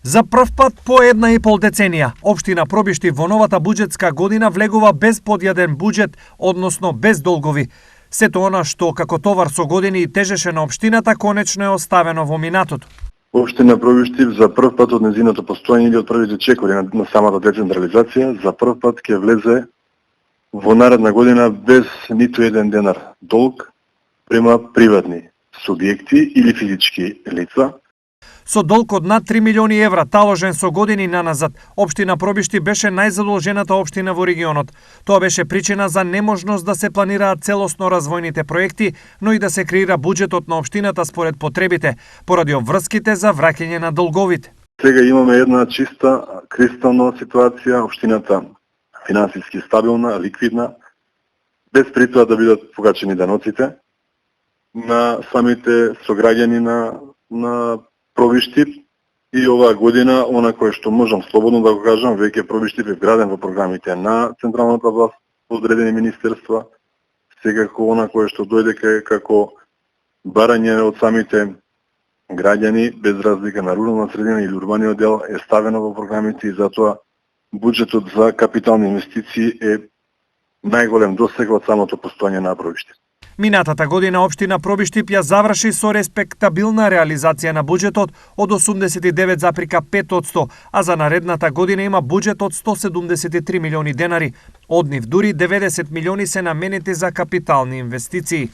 За прв пат по 1,5 деценија, општина Пробишти во новата буџетска година влегува без подјаден буџет, односно без долгови. Сето она што како товар со години тежеше на општината, конечно е оставено во минатото. Општина Пробишти за прв пат од незиното постоење или од првите чекови на самата децентрализација, за прв пат ќе влезе во наредна година без ниту еден денар долг према приватни субјекти или физички лица. Со долг од над 3 милиони евра, таложен со години наназад, општина Пробишти беше најзадолжената општина во регионот. Тоа беше причина за неможност да се планираат целосно развојните проекти, но и да се креира буџетот на општината според потребите, поради обврските за враќање на долговите. Сега имаме една чиста, кристална ситуација, општината финансиски стабилна, ликвидна, без при тоа да бидат покачени даноците на самите сограѓани на Пробишти, и оваа година, она кое што можам слободно да го кажам, веќе Пробишти е вграден во програмите на централната власт, одредени министерства, секако она кое што дојде како барање од самите граѓани, без разлика на рурална средина или урбаниот дел, е ставено во програмите и затоа буџетот за капитални инвестиции е најголем досег од самото постоење на Пробишти. Минатата година општина Пробишти ја заврши со респектабилна реализација на буџетот од 89,5%, а за наредната година има буџет од 173 милиони денари. Од нив дури 90 милиони се наменети за капитални инвестиции.